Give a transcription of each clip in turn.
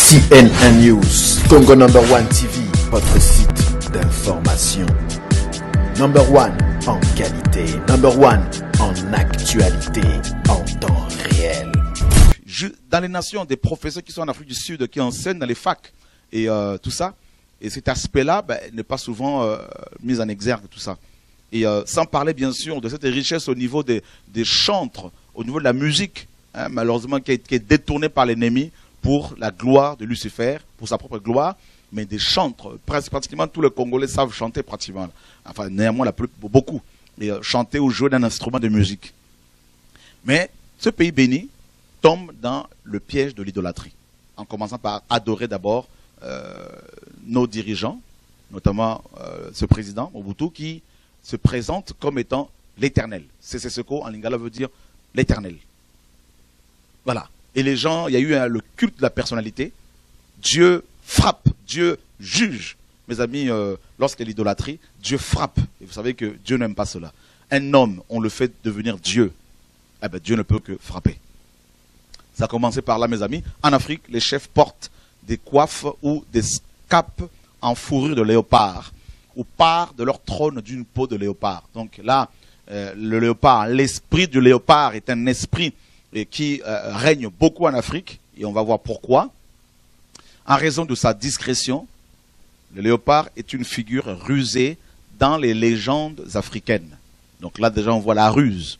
CNN News, Congo number one TV, votre site d'information. Number one en qualité, number one en actualité, en temps réel. Dans les nations, des professeurs qui sont en Afrique du Sud, qui enseignent dans les facs et tout ça, et cet aspect-là n'est pas souvent mis en exergue, tout ça. Et sans parler bien sûr de cette richesse au niveau des chantres, au niveau de la musique, hein, malheureusement qui est détournée par l'ennemi pour la gloire de Lucifer, pour sa propre gloire, mais des chantres, pratiquement tous les Congolais savent chanter pratiquement, enfin néanmoins beaucoup, et chanter ou jouer d'un instrument de musique. Mais ce pays béni tombe dans le piège de l'idolâtrie, en commençant par adorer d'abord nos dirigeants, notamment ce président Mobutu, qui se présente comme étant l'éternel. Seseseko en lingala veut dire l'éternel. Voilà. Et les gens, il y a eu le culte de la personnalité. Dieu frappe, Dieu juge. Mes amis, lorsqu'il y a l'idolâtrie, Dieu frappe. Et vous savez que Dieu n'aime pas cela. Un homme, on le fait devenir Dieu. Eh bien, Dieu ne peut que frapper. Ça a commencé par là, mes amis. En Afrique, les chefs portent des coiffes ou des capes en fourrure de léopard, ou part de leur trône d'une peau de léopard. Donc là, le léopard, l'esprit du léopard est un esprit qui règne beaucoup en Afrique, et on va voir pourquoi. En raison de sa discrétion, le léopard est une figure rusée dans les légendes africaines. Donc là, déjà, on voit la ruse.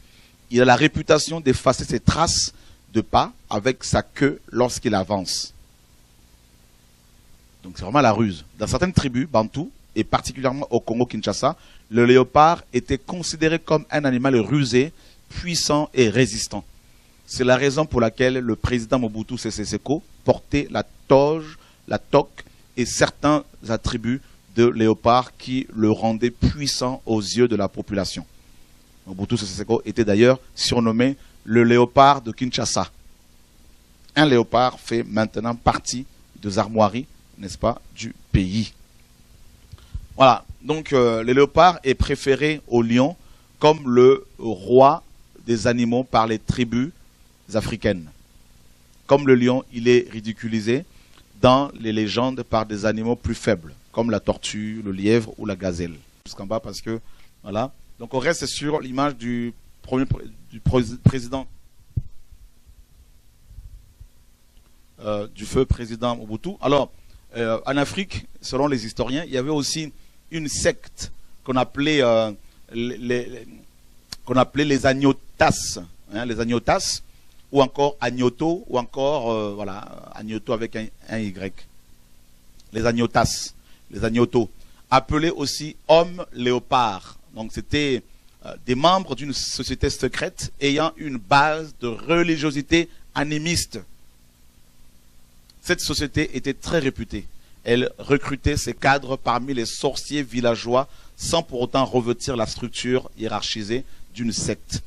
Il a la réputation d'effacer ses traces de pas avec sa queue lorsqu'il avance. Donc c'est vraiment la ruse. Dans certaines tribus bantoues, et particulièrement au Congo-Kinshasa, le léopard était considéré comme un animal rusé, puissant et résistant. C'est la raison pour laquelle le président Mobutu Sese Seko portait la toge, la toque et certains attributs de léopard qui le rendaient puissant aux yeux de la population. Mobutu Sese Seko était d'ailleurs surnommé le léopard de Kinshasa. Un léopard fait maintenant partie des armoiries, n'est-ce pas, du pays. Voilà, donc le léopard est préféré au lion comme le roi des animaux par les tribus africaines. Comme le lion, il est ridiculisé dans les légendes par des animaux plus faibles, comme la tortue, le lièvre ou la gazelle. Jusqu'en bas parce que, voilà. Donc on reste sur l'image du président du feu président Mobutu. Alors, en Afrique, selon les historiens, il y avait aussi une secte qu'on appelait les agnotas, hein, les agnotas, ou encore agnoto, ou encore voilà, agnoto avec un Y. Les agnotas, les agnotos, appelés aussi hommes léopards. Donc c'était des membres d'une société secrète ayant une base de religiosité animiste. Cette société était très réputée. Elle recrutait ses cadres parmi les sorciers villageois sans pour autant revêtir la structure hiérarchisée d'une secte.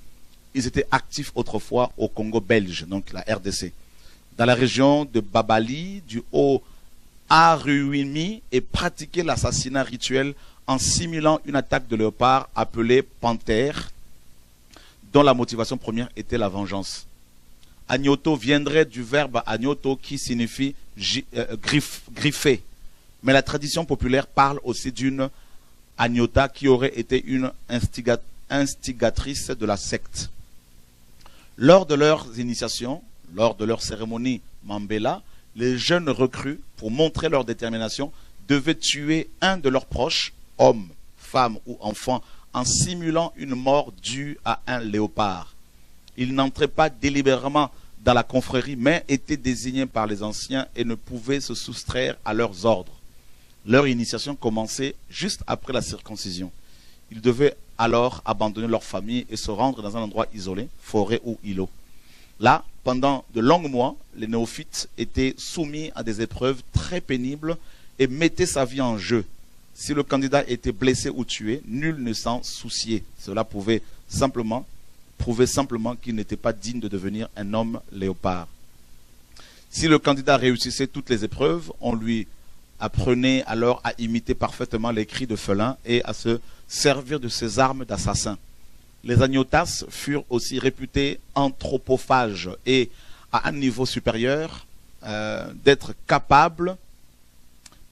Ils étaient actifs autrefois au Congo belge, donc la RDC, dans la région de Babali, du Haut-Aruimi, et pratiquaient l'assassinat rituel en simulant une attaque de léopard appelée panthère, dont la motivation première était la vengeance. Agnoto viendrait du verbe agnoto qui signifie griffer. Mais la tradition populaire parle aussi d'une agnota qui aurait été une instigatrice de la secte. Lors de leurs initiations, lors de leur cérémonie Mambela, les jeunes recrues, pour montrer leur détermination, devaient tuer un de leurs proches, homme, femme ou enfant, en simulant une mort due à un léopard. Ils n'entraient pas délibérément dans la confrérie, mais étaient désignés par les anciens et ne pouvaient se soustraire à leurs ordres. Leur initiation commençait juste après la circoncision. Ils devaient alors abandonner leur famille et se rendre dans un endroit isolé, forêt ou îlot. Là, pendant de longs mois, les néophytes étaient soumis à des épreuves très pénibles et mettaient sa vie en jeu. Si le candidat était blessé ou tué, nul ne s'en souciait. Cela pouvait prouver simplement qu'il n'était pas digne de devenir un homme léopard. Si le candidat réussissait toutes les épreuves, on lui apprenait alors à imiter parfaitement les cris de félin et à se servir de ses armes d'assassin. Les agnotas furent aussi réputés anthropophages et, à un niveau supérieur, d'être capables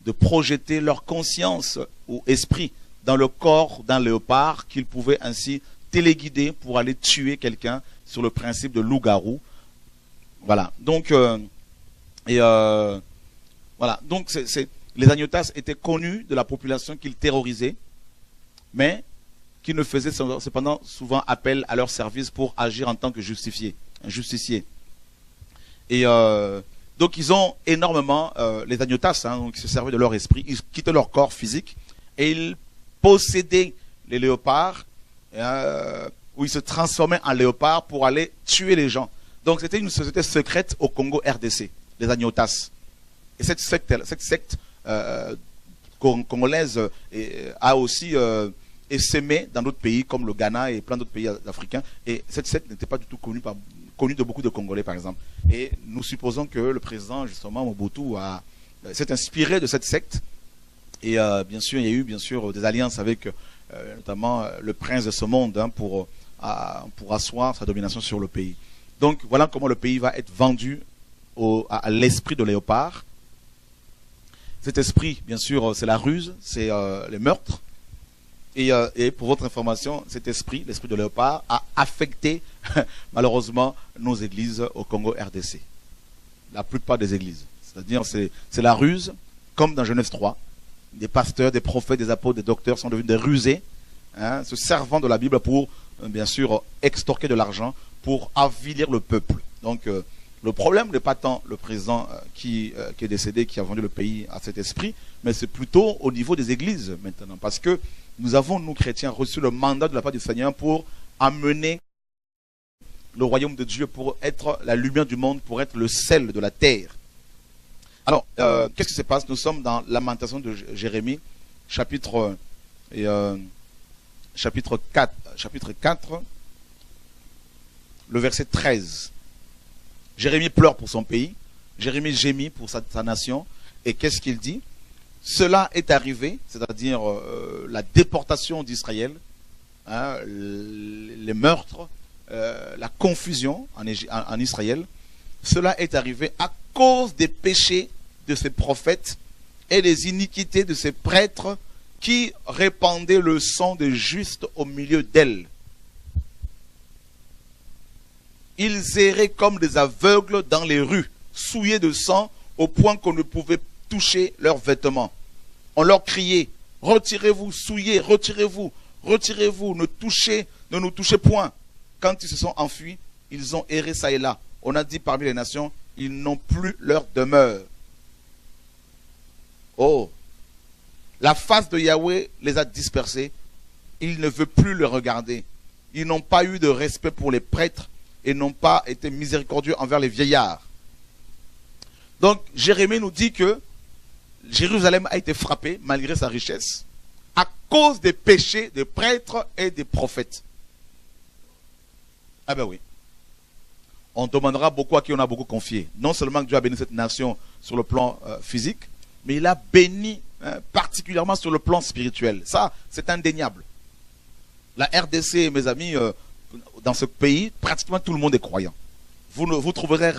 de projeter leur conscience ou esprit dans le corps d'un léopard qu'ils pouvaient ainsi téléguider pour aller tuer quelqu'un sur le principe de loup-garou. Voilà. Donc, voilà. Donc, les agnotas étaient connus de la population qu'ils terrorisaient, mais qui ne faisaient cependant souvent appel à leur service pour agir en tant que justiciers. Et donc ils ont énormément, les agnotas, donc ils se servaient de leur esprit, ils quittaient leur corps physique et ils possédaient les léopards, où ils se transformaient en léopards pour aller tuer les gens. Donc c'était une société secrète au Congo RDC, les agnotas. Et cette secte congolaise a aussi essaimé dans d'autres pays comme le Ghana et plein d'autres pays africains. Et cette secte n'était pas du tout connue de beaucoup de Congolais, par exemple. Et nous supposons que le président, justement, Mobutu, s'est inspiré de cette secte. Et bien sûr, il y a eu des alliances avec notamment le prince de ce monde pour asseoir sa domination sur le pays. Donc voilà comment le pays va être vendu à l'esprit de léopard. Cet esprit, bien sûr, c'est la ruse, c'est les meurtres. Et pour votre information, cet esprit, l'esprit de léopard, a affecté malheureusement nos églises au Congo RDC. La plupart des églises. C'est-à-dire, c'est la ruse, comme dans Genèse 3. Des pasteurs, des prophètes, des apôtres, des docteurs sont devenus des rusés, se servant de la Bible pour, bien sûr, extorquer de l'argent, pour avilir le peuple. Donc, le problème n'est pas tant le président qui est décédé, qui a vendu le pays à cet esprit, mais c'est plutôt au niveau des églises maintenant. Parce que nous avons, nous chrétiens, reçu le mandat de la part du Seigneur pour amener le royaume de Dieu, pour être la lumière du monde, pour être le sel de la terre. Alors, qu'est-ce qui se passe? Nous sommes dans Lamentation de Jérémie, chapitre 4, le verset 13. Jérémie pleure pour son pays, Jérémie gémit pour sa nation, et qu'est-ce qu'il dit? Cela est arrivé, c'est-à-dire la déportation d'Israël, les meurtres, la confusion en Israël. Cela est arrivé à cause des péchés de ces prophètes et des iniquités de ces prêtres qui répandaient le sang des justes au milieu d'elles. Ils erraient comme des aveugles dans les rues, souillés de sang au point qu'on ne pouvait toucher leurs vêtements. On leur criait, retirez-vous, souillez, retirez-vous, retirez-vous, ne nous touchez point. Quand ils se sont enfuis, ils ont erré ça et là. On a dit parmi les nations, ils n'ont plus leur demeure. Oh, la face de Yahweh les a dispersés. Il ne veut plus les regarder. Ils n'ont pas eu de respect pour les prêtres et n'ont pas été miséricordieux envers les vieillards. Donc, Jérémie nous dit que Jérusalem a été frappée, malgré sa richesse, à cause des péchés des prêtres et des prophètes. Ah ben oui. On demandera beaucoup à qui on a beaucoup confié. Non seulement que Dieu a béni cette nation sur le plan physique, mais il a béni particulièrement sur le plan spirituel. Ça, c'est indéniable. La RDC, mes amis, dans ce pays, pratiquement tout le monde est croyant. Vous trouverez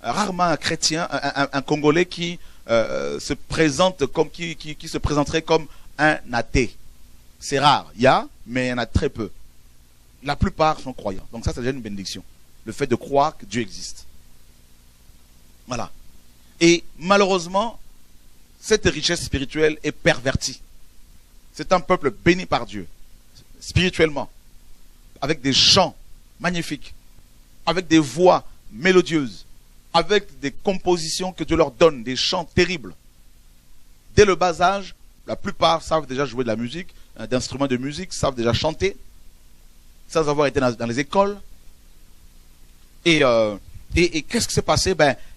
rarement un chrétien, un Congolais qui se présente comme qui se présenterait comme un athée. C'est rare. Il y a, mais il y en a très peu. La plupart sont croyants. Donc ça, c'est déjà une bénédiction. Le fait de croire que Dieu existe. Voilà. Et malheureusement, cette richesse spirituelle est pervertie. C'est un peuple béni par Dieu, spirituellement, avec des chants magnifiques, avec des voix mélodieuses, avec des compositions que Dieu leur donne, des chants terribles. Dès le bas âge, la plupart savent déjà jouer de la musique, d'instruments de musique, savent déjà chanter, sans avoir été dans les écoles. Et qu'est-ce qui s'est passé?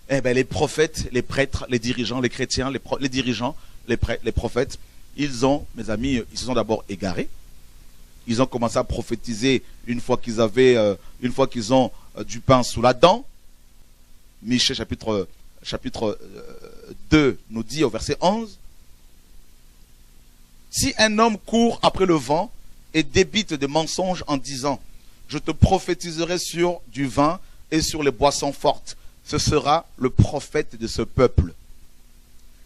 Les prophètes, les prêtres, les dirigeants, les chrétiens, les dirigeants, les prophètes, ils ont, mes amis, ils se sont d'abord égarés. Ils ont commencé à prophétiser une fois qu'ils ont du pain sous la dent. Michée chapitre 2 nous dit au verset 11. Si un homme court après le vent et débite des mensonges en disant, je te prophétiserai sur du vin et sur les boissons fortes, ce sera le prophète de ce peuple.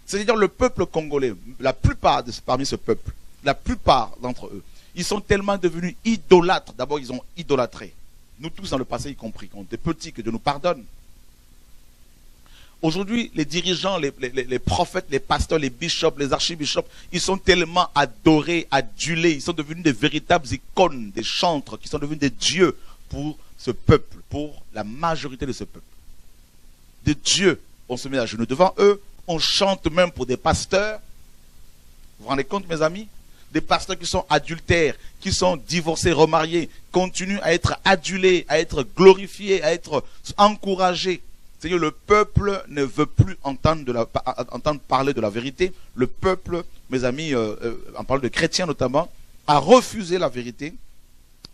C'est-à-dire le peuple congolais, la plupart parmi ce peuple, la plupart d'entre eux, ils sont tellement devenus idolâtres. D'abord, ils ont idolâtré. Nous tous dans le passé y compris, quand on était petits, que Dieu nous pardonne. Aujourd'hui, les dirigeants, les prophètes, les pasteurs, les bishops, les archibishops, ils sont tellement adorés, adulés, ils sont devenus des véritables icônes, des chantres, qui sont devenus des dieux pour ce peuple, pour la majorité de ce peuple. Des dieux, on se met à genoux devant eux, on chante même pour des pasteurs. Vous vous rendez compte, mes amis? Des pasteurs qui sont adultères, qui sont divorcés, remariés, continuent à être adulés, à être glorifiés, à être encouragés. C'est-à-dire le peuple ne veut plus entendre parler de la vérité. Le peuple, mes amis, en parlant de chrétiens notamment, a refusé la vérité.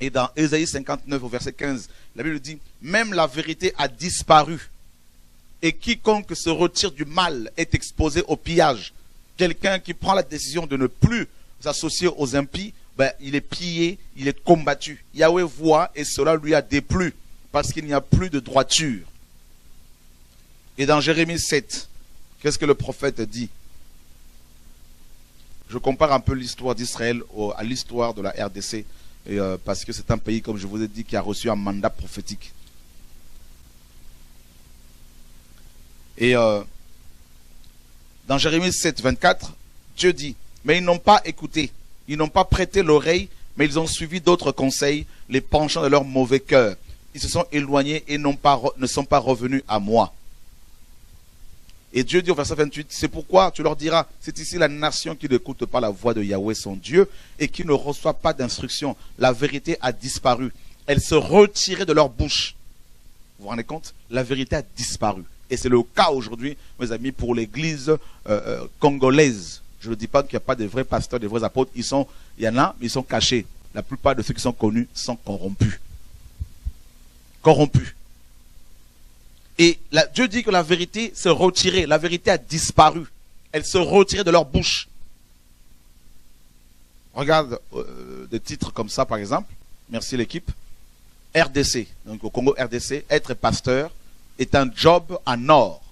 Et dans Ésaïe 59 au verset 15, la Bible dit, même la vérité a disparu. Et quiconque se retire du mal est exposé au pillage. Quelqu'un qui prend la décision de ne plus s'associer aux impies, ben, il est pillé, il est combattu. Yahweh voit et cela lui a déplu parce qu'il n'y a plus de droiture. Et dans Jérémie 7, qu'est-ce que le prophète dit? Je compare un peu l'histoire d'Israël à l'histoire de la RDC, parce que c'est un pays, comme je vous ai dit, qui a reçu un mandat prophétique. Et dans Jérémie 7, 24, Dieu dit, mais ils n'ont pas écouté, ils n'ont pas prêté l'oreille, mais ils ont suivi d'autres conseils, les penchants de leur mauvais cœur. Ils se sont éloignés et ne sont pas revenus à moi. Et Dieu dit au verset 28, c'est pourquoi tu leur diras, c'est ici la nation qui n'écoute pas la voix de Yahweh son Dieu et qui ne reçoit pas d'instruction. La vérité a disparu. Elle se retirait de leur bouche. Vous vous rendez compte? La vérité a disparu. Et c'est le cas aujourd'hui, mes amis, pour l'église congolaise. Je ne dis pas qu'il n'y a pas de vrais pasteurs, de vrais apôtres. Il y en a, mais ils sont cachés. La plupart de ceux qui sont connus sont corrompus. Corrompus. Et Dieu dit que la vérité s'est retirée, la vérité a disparu. Elle se retirait de leur bouche. Regarde des titres comme ça par exemple. Merci l'équipe. RDC, donc au Congo RDC, être pasteur est un job en or.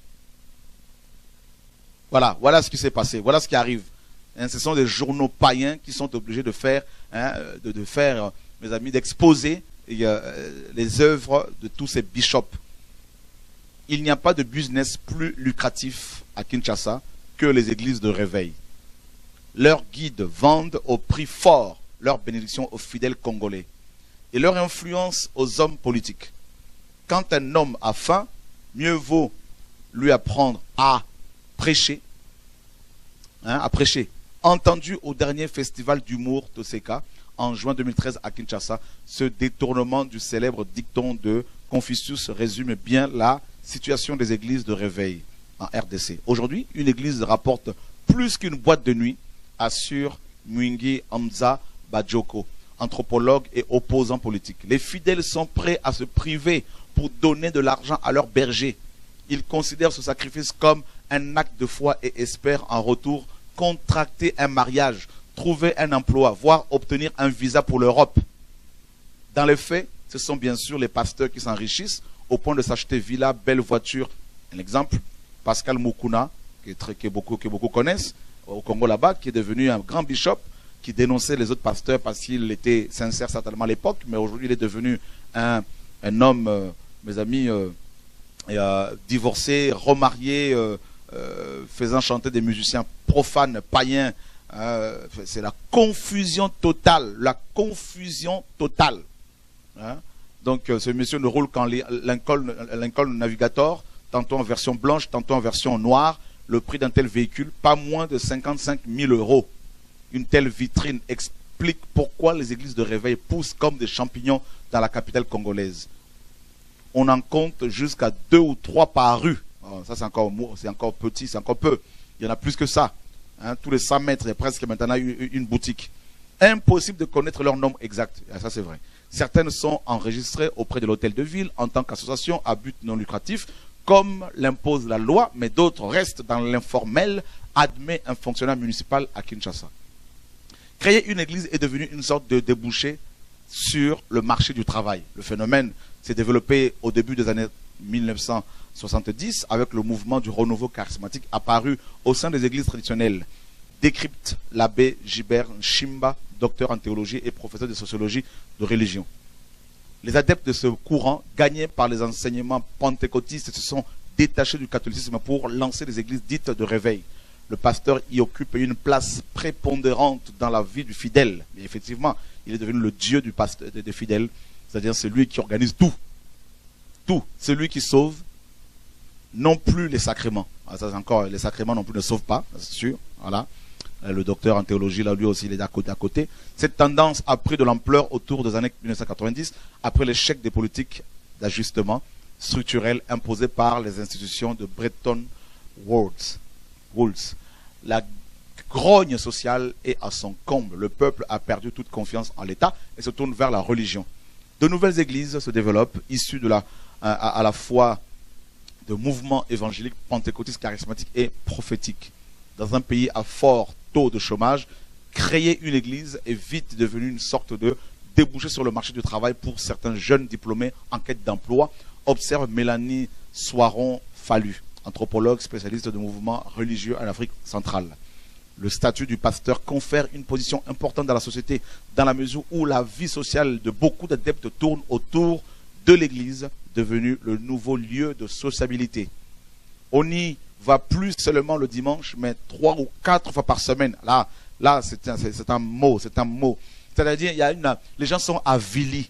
Voilà ce qui s'est passé, voilà ce qui arrive. Ce sont des journaux païens qui sont obligés de faire, mes amis, d'exposer les œuvres de tous ces bishops. Il n'y a pas de business plus lucratif à Kinshasa que les églises de réveil. Leurs guides vendent au prix fort leur bénédiction aux fidèles congolais et leur influence aux hommes politiques. Quand un homme a faim, mieux vaut lui apprendre à prêcher. Entendu au dernier festival d'humour Toseka en juin 2013 à Kinshasa, ce détournement du célèbre dicton de Confucius résume bien la situation des églises de réveil en RDC. Aujourd'hui, une église rapporte plus qu'une boîte de nuit, assure Mwingi Hamza Bajoko, anthropologue et opposant politique. Les fidèles sont prêts à se priver pour donner de l'argent à leurs bergers. Ils considèrent ce sacrifice comme un acte de foi et espèrent en retour contracter un mariage, trouver un emploi, voire obtenir un visa pour l'Europe. Dans les faits, ce sont bien sûr les pasteurs qui s'enrichissent au point de s'acheter villa, belle voiture. Un exemple, Pascal Mukuna, que beaucoup connaissent, au Congo là-bas, qui est devenu un grand bishop, qui dénonçait les autres pasteurs parce qu'il était sincère certainement à l'époque, mais aujourd'hui il est devenu un homme, mes amis, divorcé, remarié, faisant chanter des musiciens profanes, païens. C'est la confusion totale, Donc ce monsieur ne roule qu'en Lincoln Navigator, tantôt en version blanche, tantôt en version noire. Le prix d'un tel véhicule, pas moins de 55 000 €. Une telle vitrine explique pourquoi les églises de réveil poussent comme des champignons dans la capitale congolaise. On en compte jusqu'à 2 ou 3 par rue. Alors, ça c'est encore petit, c'est encore peu. Il y en a plus que ça. Tous les 100 mètres, il y a presque maintenant une boutique. Impossible de connaître leur nombre exact. Ça c'est vrai. Certaines sont enregistrées auprès de l'hôtel de ville en tant qu'association à but non lucratif, comme l'impose la loi, mais d'autres restent dans l'informel, admet un fonctionnaire municipal à Kinshasa. Créer une église est devenu une sorte de débouché sur le marché du travail. Le phénomène s'est développé au début des années 1970 avec le mouvement du renouveau charismatique apparu au sein des églises traditionnelles, décrypte l'abbé Gilbert Nchimba, docteur en théologie et professeur de sociologie de religion. Les adeptes de ce courant, gagnés par les enseignements pentecôtistes, se sont détachés du catholicisme pour lancer des églises dites de réveil. Le pasteur y occupe une place prépondérante dans la vie du fidèle. Et effectivement, il est devenu le dieu du pasteur, des fidèles, c'est-à-dire celui qui organise tout. Tout. Celui qui sauve, non plus les sacrements. Ah, ça, encore, les sacrements non plus ne sauvent pas, c'est sûr. Voilà. Le docteur en théologie, là, lui aussi, il est à côté. Cette tendance a pris de l'ampleur autour des années 1990, après l'échec des politiques d'ajustement structurel imposées par les institutions de Bretton Woods. La grogne sociale est à son comble. Le peuple a perdu toute confiance en l'État et se tourne vers la religion. De nouvelles églises se développent, issues à la fois de mouvements évangéliques, pentecôtistes, charismatiques et prophétiques. Dans un pays à fort taux de chômage, créer une église est vite devenu une sorte de débouché sur le marché du travail pour certains jeunes diplômés en quête d'emploi, observe Mélanie Soiron-Fallu, anthropologue spécialiste de mouvements religieux en Afrique centrale. Le statut du pasteur confère une position importante dans la société, dans la mesure où la vie sociale de beaucoup d'adeptes tourne autour de l'église, devenue le nouveau lieu de sociabilité. On y va plus seulement le dimanche, mais 3 ou 4 fois par semaine. Là, c'est un mot. C'est-à-dire, les gens sont avilis.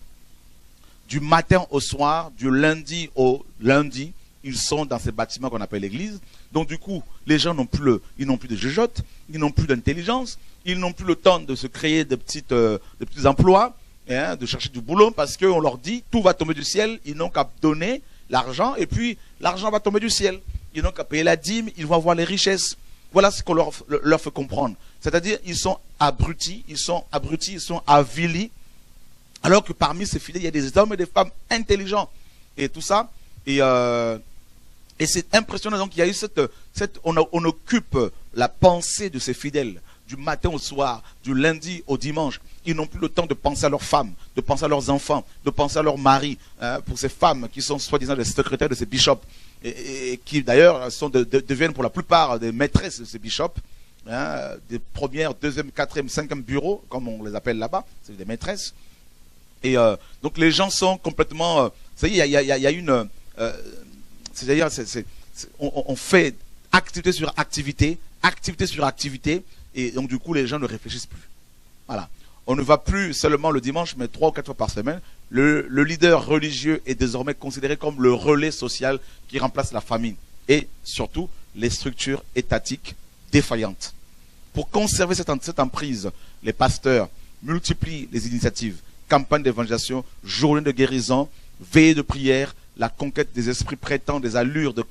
Du matin au soir, du lundi au lundi, ils sont dans ces bâtiments qu'on appelle l'église. Donc du coup, les gens n'ont plus de jugeote, ils n'ont plus d'intelligence, ils n'ont plus le temps de se créer de petits emplois, de chercher du boulot, parce qu'on leur dit tout va tomber du ciel, ils n'ont qu'à donner l'argent et puis l'argent va tomber du ciel. Ils n'ont qu'à payer la dîme, ils vont avoir les richesses. Voilà ce qu'on leur fait comprendre. C'est-à-dire, ils sont abrutis, ils sont avilis, alors que parmi ces fidèles, il y a des hommes et des femmes intelligents. Et tout ça, et c'est impressionnant. Donc, il y a eu on occupe la pensée de ces fidèles du matin au soir, du lundi au dimanche. Ils n'ont plus le temps de penser à leurs femmes, de penser à leurs enfants, de penser à leurs maris. Pour ces femmes qui sont soi-disant les secrétaires de ces bishops, et qui d'ailleurs deviennent pour la plupart des maîtresses de ces bishops, des premières, deuxième, quatrième, cinquième bureaux, comme on les appelle là-bas, c'est des maîtresses. Et donc les gens sont complètement... il y a une... c'est-à-dire, on fait activité sur activité, et donc du coup les gens ne réfléchissent plus. Voilà. On ne va plus seulement le dimanche, mais 3 ou 4 fois par semaine. Le leader religieux est désormais considéré comme le relais social qui remplace la famille et surtout les structures étatiques défaillantes. Pour conserver cette emprise, les pasteurs multiplient les initiatives, campagnes d'évangélisation, journées de guérison, veillées de prière. La conquête des esprits prend des allures de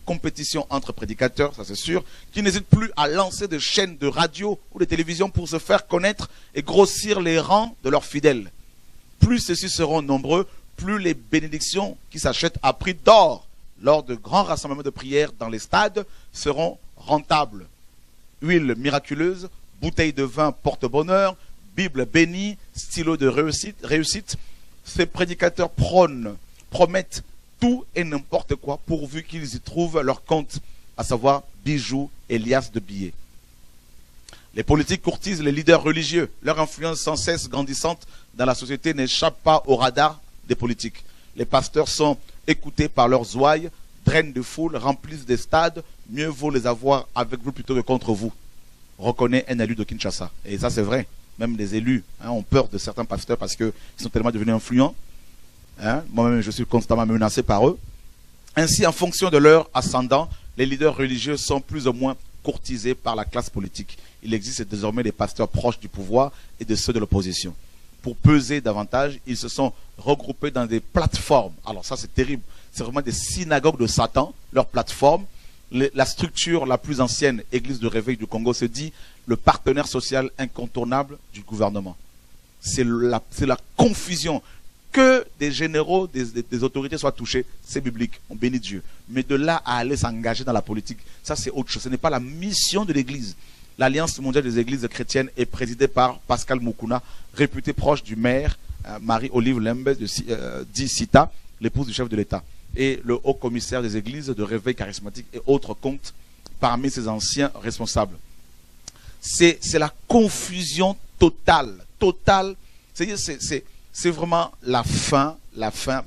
compétition entre prédicateurs, ça c'est sûr, qui n'hésitent plus à lancer des chaînes de radio ou de télévision pour se faire connaître et grossir les rangs de leurs fidèles. Plus ceux-ci seront nombreux, plus les bénédictions qui s'achètent à prix d'or lors de grands rassemblements de prière dans les stades seront rentables. Huile miraculeuse, bouteille de vin porte-bonheur, Bible bénie, stylo de réussite. Ces prédicateurs promettent tout et n'importe quoi pourvu qu'ils y trouvent leur compte, à savoir bijoux et liasses de billets. Les politiques courtisent les leaders religieux. Leur influence sans cesse grandissante dans la société n'échappe pas au radar des politiques. Les pasteurs sont écoutés par leurs ouailles, drainent de foules, remplissent des stades. Mieux vaut les avoir avec vous plutôt que contre vous, reconnaît un élu de Kinshasa. Et ça c'est vrai. Même les élus ont peur de certains pasteurs parce qu'ils sont tellement devenus influents. Moi-même, je suis constamment menacé par eux. Ainsi, en fonction de leur ascendant, les leaders religieux sont plus ou moins courtisés par la classe politique. Il existe désormais des pasteurs proches du pouvoir et de ceux de l'opposition. Pour peser davantage, ils se sont regroupés dans des plateformes. Alors ça, c'est terrible. C'est vraiment des synagogues de Satan, leurs plateformes. La structure la plus ancienne, Église de Réveil du Congo, se dit le partenaire social incontournable du gouvernement. C'est la confusion. Que des généraux, des autorités soient touchés, c'est biblique, on bénit Dieu. Mais de là à aller s'engager dans la politique, ça c'est autre chose. Ce n'est pas la mission de l'Église. L'Alliance mondiale des églises chrétiennes est présidée par Pascal Mukuna, réputé proche du maire Marie-Olive Lembe dit Sita, l'épouse du chef de l'État. Et le haut commissaire des églises de réveil charismatique et autres comptent parmi ses anciens responsables. C'est la confusion totale. C'est vraiment la fin,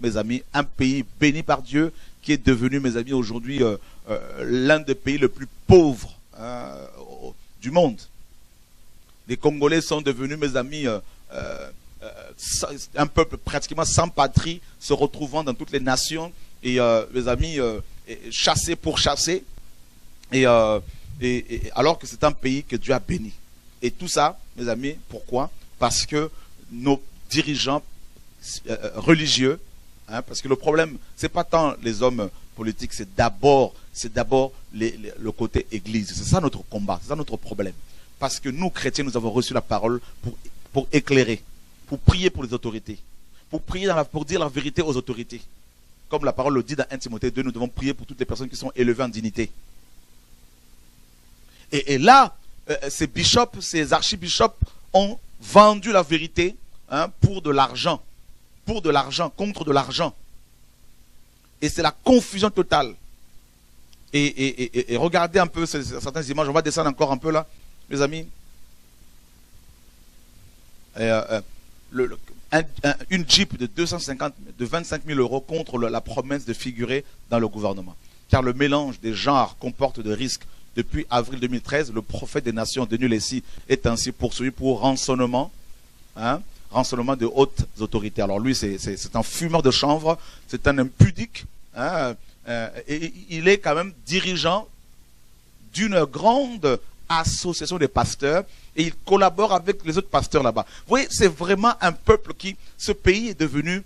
mes amis. Un pays béni par Dieu qui est devenu, mes amis, aujourd'hui l'un des pays les plus pauvres du monde. Les Congolais sont devenus, mes amis, un peuple pratiquement sans patrie, se retrouvant dans toutes les nations et, mes amis, chassés pour chasser. Et alors que c'est un pays que Dieu a béni. Et tout ça, mes amis, pourquoi? Parce que nos dirigeants religieux, parce que le problème, c'est pas tant les hommes politiques, c'est d'abord le côté église. C'est ça notre combat, c'est ça notre problème. Parce que nous, chrétiens, nous avons reçu la parole pour éclairer, pour prier pour les autorités, pour prier pour dire la vérité aux autorités. Comme la parole le dit dans 1 Timothée 2, nous devons prier pour toutes les personnes qui sont élevées en dignité. Et là, ces bishops, ces archibishops ont vendu la vérité pour de l'argent, contre de l'argent. Et c'est la confusion totale. Et regardez un peu certaines images, on va descendre encore un peu là, mes amis. Une Jeep de 25 000 euros contre la promesse de figurer dans le gouvernement. Car le mélange des genres comporte des risques. Depuis avril 2013, le prophète des nations, Denis Lessi, est ainsi poursuivi pour rançonnement, rançonnement de hautes autorités. Alors lui, c'est un fumeur de chanvre, c'est un impudique, et il est quand même dirigeant d'une grande association des pasteurs, et il collabore avec les autres pasteurs là-bas. Vous voyez, c'est vraiment un peuple ce pays est devenu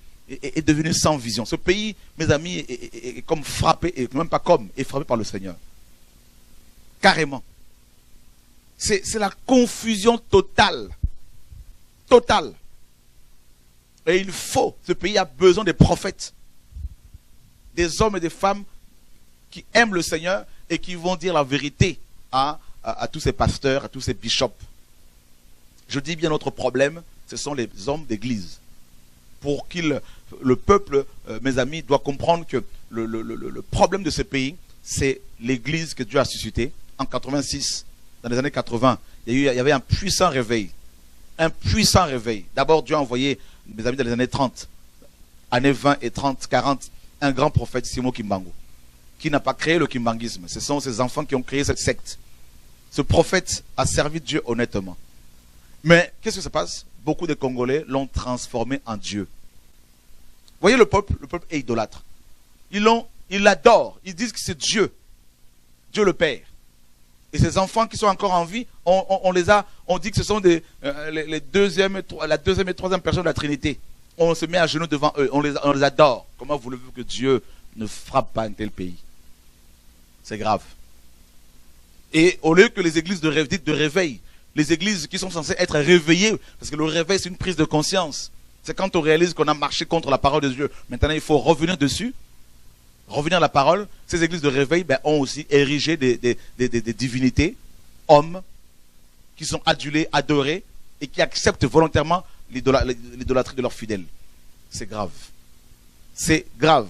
sans vision. Ce pays, mes amis, est comme frappé, et même pas comme, est frappé par le Seigneur. Carrément. C'est la confusion totale. Totale. Et ce pays a besoin des prophètes. Des hommes et des femmes qui aiment le Seigneur et qui vont dire la vérité à tous ces pasteurs, à tous ces bishops. Je dis bien notre problème, ce sont les hommes d'église. Pour le peuple, mes amis, doit comprendre que le problème de ce pays, c'est l'église que Dieu a suscitée. En 86, dans les années 80, il y avait un puissant réveil. Un puissant réveil. D'abord, Dieu a envoyé, mes amis, dans les années 30, années 20 et 30, 40, un grand prophète, Simon Kimbangu, qui n'a pas créé le kimbanguisme. Ce sont ses enfants qui ont créé cette secte. Ce prophète a servi Dieu honnêtement. Mais qu'est-ce que ça passe? Beaucoup de Congolais l'ont transformé en Dieu. Vous voyez le peuple est idolâtre. Ils l'adorent. Ils disent que c'est Dieu. Dieu le Père. Et ces enfants qui sont encore en vie, on dit que ce sont la deuxième et troisième personne de la Trinité. On se met à genoux devant eux, on les adore. Comment voulez-vous que Dieu ne frappe pas un tel pays? C'est grave. Et au lieu que les églises de réveil, les églises qui sont censées être réveillées, parce que le réveil c'est une prise de conscience. C'est quand on réalise qu'on a marché contre la parole de Dieu. Maintenant il faut revenir dessus. Revenir à la parole, ces églises de réveil ont aussi érigé des divinités, hommes, qui sont adulés, adorés, et qui acceptent volontairement l'idolâtrie de leurs fidèles. C'est grave. C'est grave.